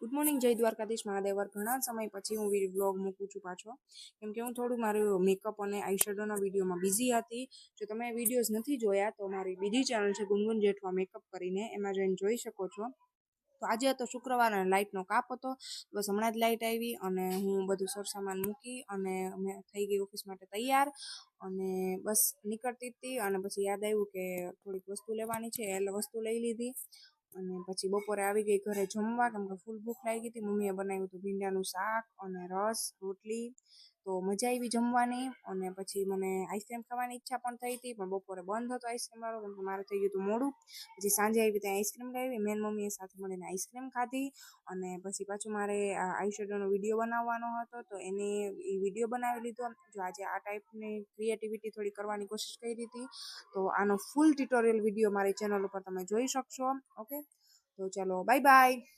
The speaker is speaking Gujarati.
ગુડ મોર્નિંગ, જય દ્વારકાધીશ મહાદેવર. ઘણા સમય પછી હું વ્લોગ મૂકું છું પાછો, કેમ કે હું થોડું મારું મેકઅપ અને આઈશેડોના વિડીયોમાં બિઝી હતી. જો તમે વિડીયોઝ નથી જોયા તો મારી બીજી ચેનલ છે ગુનગુન જેઠવા મેકઅપ કરીને, એમાં જઈને જોઈ શકો છો. તો આજે હતો શુક્રવાર અને લાઇટનો કાપ હતો. બસ હમણાં જ લાઇટ આવી અને હું બધું સરસામાન મૂકી અને અમે થઈ ગઈ ઓફિસ માટે તૈયાર. અને બસ નીકળતી હતી અને પછી યાદ આવ્યું કે થોડીક વસ્તુ લેવાની છે, એટલે વસ્તુ લઈ લીધી. અને પછી બપોરે આવી ગઈ ઘરે જમવા, કેમ કે ફૂલ ભૂખ લાગી હતી. મમ્મીએ બનાવ્યું હતું ભીંડાનું શાક અને રસ રોટલી, તો મજા આવી જમવાની. અને પછી મને આઈસ્ક્રીમ ખાવાની ઈચ્છા પણ થઈ હતી, પણ બપોરે બંધ હતો આઈસ્ક્રીમ વાળો, કેમ કે મારે થઈ ગયું હતું મોડું. પછી સાંજે આવી ત્યાં આઈસ્ક્રીમ લાવી, મેન મમ્મીએ સાથે મળીને આઈસ્ક્રીમ ખાધી. અને પછી પાછું મારે આઈશેડોનો વિડીયો બનાવવાનો હતો, તો એને એ વિડીયો બનાવી લીધો. જો આજે આ ટાઈપની ક્રિએટિવિટી થોડી કરવાની કોશિશ કરી હતી, તો આનો ફૂલ ટ્યુટોરિયલ વિડીયો મારી ચેનલ ઉપર તમે જોઈ શકશો. ઓકે, તો ચાલો બાય બાય.